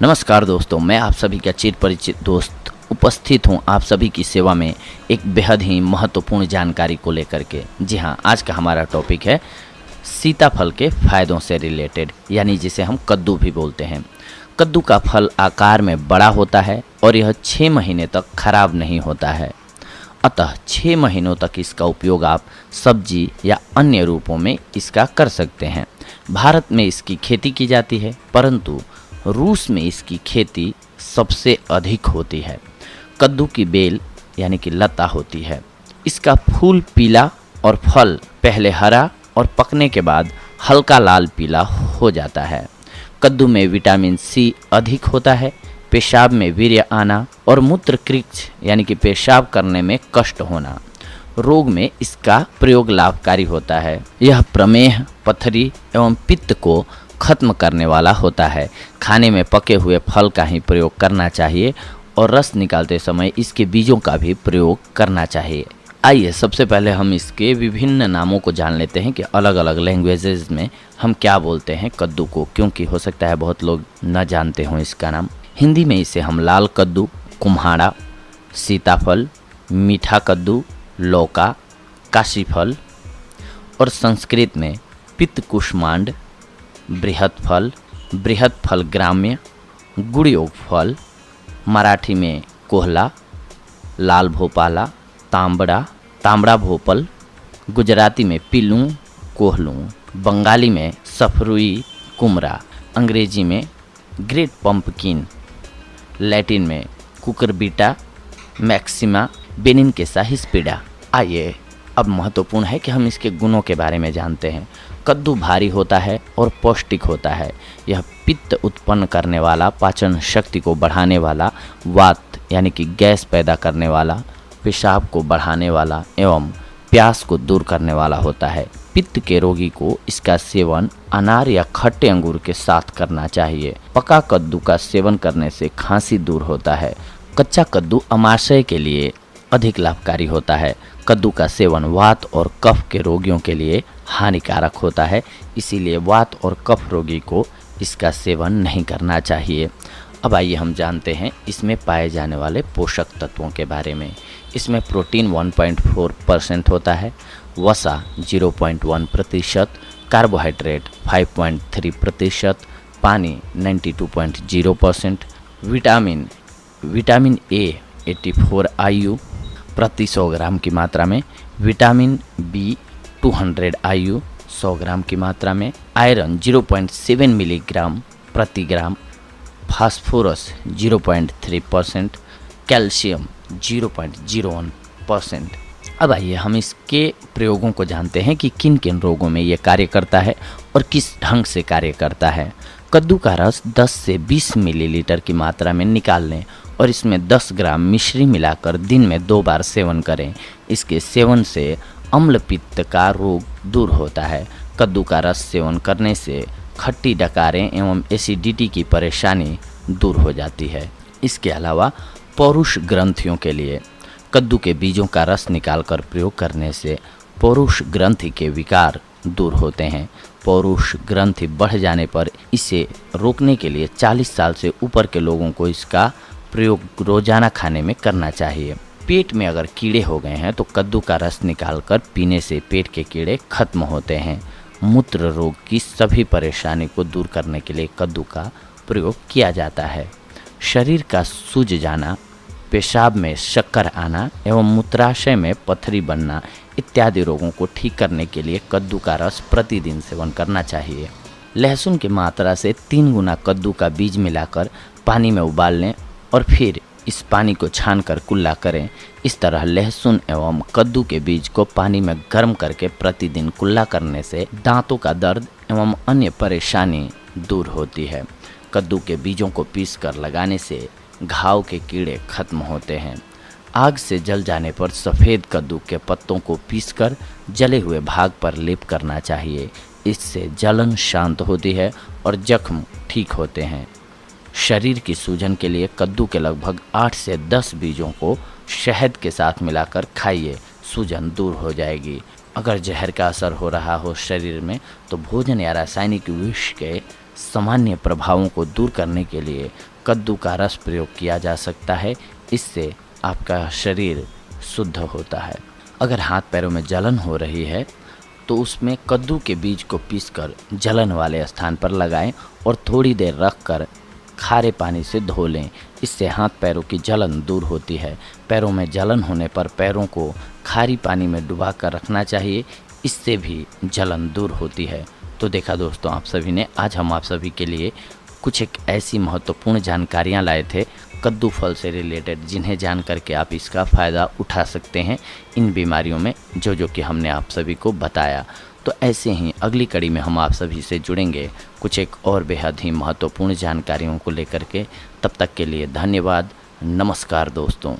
नमस्कार दोस्तों, मैं आप सभी का चिर परिचित दोस्त उपस्थित हूं आप सभी की सेवा में एक बेहद ही महत्वपूर्ण जानकारी को लेकर के। जी हां, आज का हमारा टॉपिक है सीताफल के फायदों से रिलेटेड, यानी जिसे हम कद्दू भी बोलते हैं। कद्दू का फल आकार में बड़ा होता है और यह 6 महीने तक खराब नहीं होता है। अतः 6 महीनों तक इसका उपयोग आप सब्जी या अन्य रूपों में इसका कर सकते हैं। भारत में इसकी खेती की जाती है, परंतु रूस में इसकी खेती सबसे अधिक होती है। कद्दू की बेल यानी कि लता होती है। इसका फूल पीला और फल पहले हरा और पकने के बाद हल्का लाल पीला हो जाता है। कद्दू में विटामिन सी अधिक होता है। पेशाब में वीर्य आना और मूत्रकृच्छ यानी कि पेशाब करने में कष्ट होना रोग में इसका प्रयोग लाभकारी होता है। यह प्रमेह, पथरी एवं पित्त को खत्म करने वाला होता है। खाने में पके हुए फल का ही प्रयोग करना चाहिए और रस निकालते समय इसके बीजों का भी प्रयोग करना चाहिए। आइए सबसे पहले हम इसके विभिन्न नामों को जान लेते हैं कि अलग अलग लैंग्वेजेस में हम क्या बोलते हैं कद्दू को, क्योंकि हो सकता है बहुत लोग न जानते हों इसका नाम। हिंदी में इसे हम लाल कद्दू, कुम्हाड़ा, सीताफल, मीठा कद्दू, लौका, काशीफल और संस्कृत में पित्तकुष्मांड, बृहत फल ग्राम्य, गुड़योग फल, मराठी में कोहला, लाल भोपाला, तांबड़ा भोपल, गुजराती में पिलू, कोहलू, बंगाली में सफरुई कुमरा, अंग्रेजी में ग्रेट पंपकिन, लैटिन में कुकरबीटा मैक्सिमा, बेनिन के हिस्पिडा। आइए अब महत्वपूर्ण है कि हम इसके गुणों के बारे में जानते हैं। कद्दू भारी होता है और पौष्टिक होता है। यह पित्त उत्पन्न करने वाला, पाचन शक्ति को बढ़ाने वाला, वात यानी कि गैस पैदा करने वाला, पेशाब को बढ़ाने वाला एवं प्यास को दूर करने वाला होता है। पित्त के रोगी को इसका सेवन अनार या खट्टे अंगूर के साथ करना चाहिए। पका कद्दू का सेवन करने से खांसी दूर होता है। कच्चा कद्दू अमाशय के लिए अधिक लाभकारी होता है। कद्दू का सेवन वात और कफ के रोगियों के लिए हानिकारक होता है, इसीलिए वात और कफ रोगी को इसका सेवन नहीं करना चाहिए। अब आइए हम जानते हैं इसमें पाए जाने वाले पोषक तत्वों के बारे में। इसमें प्रोटीन 1.4% होता है, वसा 0.1%, कार्बोहाइड्रेट 5.3%, पानी 92.0%, विटामिन ए 84 IU प्रति 100 ग्राम की मात्रा में, विटामिन बी 200 IU 100 ग्राम की मात्रा में, आयरन 0.7 मिलीग्राम प्रति ग्राम, फास्फोरस 0.3%, कैल्शियम 0.01%। अब आइए हम इसके प्रयोगों को जानते हैं कि किन किन रोगों में ये कार्य करता है और किस ढंग से कार्य करता है। कद्दू का रस 10 से 20 मिलीलीटर की मात्रा में निकाल लें और इसमें 10 ग्राम मिश्री मिलाकर दिन में 2 बार सेवन करें। इसके सेवन से अम्ल पित्त का रोग दूर होता है। कद्दू का रस सेवन करने से खट्टी डकारें एवं एसिडिटी की परेशानी दूर हो जाती है। इसके अलावा पौरुष ग्रंथियों के लिए कद्दू के बीजों का रस निकालकर प्रयोग करने से पौरुष ग्रंथि के विकार दूर होते हैं। पौरुष ग्रंथि बढ़ जाने पर इसे रोकने के लिए 40 साल से ऊपर के लोगों को इसका प्रयोग रोजाना खाने में करना चाहिए। पेट में अगर कीड़े हो गए हैं तो कद्दू का रस निकालकर पीने से पेट के कीड़े खत्म होते हैं। मूत्र रोग की सभी परेशानी को दूर करने के लिए कद्दू का प्रयोग किया जाता है। शरीर का सूज जाना, पेशाब में शक्कर आना एवं मूत्राशय में पथरी बनना इत्यादि रोगों को ठीक करने के लिए कद्दू का रस प्रतिदिन सेवन करना चाहिए। लहसुन की मात्रा से 3 गुना कद्दू का बीज मिलाकर पानी में उबाल लें और फिर इस पानी को छानकर कुल्ला करें। इस तरह लहसुन एवं कद्दू के बीज को पानी में गर्म करके प्रतिदिन कुल्ला करने से दांतों का दर्द एवं अन्य परेशानी दूर होती है। कद्दू के बीजों को पीसकर लगाने से घाव के कीड़े खत्म होते हैं। आग से जल जाने पर सफ़ेद कद्दू के पत्तों को पीसकर जले हुए भाग पर लेप करना चाहिए। इससे जलन शांत होती है और जख्म ठीक होते हैं। शरीर की सूजन के लिए कद्दू के लगभग 8 से 10 बीजों को शहद के साथ मिलाकर खाइए, सूजन दूर हो जाएगी। अगर जहर का असर हो रहा हो शरीर में तो भोजन या रासायनिक विष के सामान्य प्रभावों को दूर करने के लिए कद्दू का रस प्रयोग किया जा सकता है। इससे आपका शरीर शुद्ध होता है। अगर हाथ पैरों में जलन हो रही है तो उसमें कद्दू के बीज को पीसकर जलन वाले स्थान पर लगाएं और थोड़ी देर रखकर खारे पानी से धो लें। इससे हाथ पैरों की जलन दूर होती है। पैरों में जलन होने पर पैरों को खारी पानी में डुबा कर रखना चाहिए, इससे भी जलन दूर होती है। तो देखा दोस्तों आप सभी ने, आज हम आप सभी के लिए कुछ एक ऐसी महत्वपूर्ण जानकारियां लाए थे कद्दू फल से रिलेटेड, जिन्हें जान करके आप इसका फ़ायदा उठा सकते हैं इन बीमारियों में, जो कि हमने आप सभी को बताया। तो ऐसे ही अगली कड़ी में हम आप सभी से जुड़ेंगे कुछ एक और बेहद ही महत्वपूर्ण जानकारियों को लेकर के। तब तक के लिए धन्यवाद। नमस्कार दोस्तों।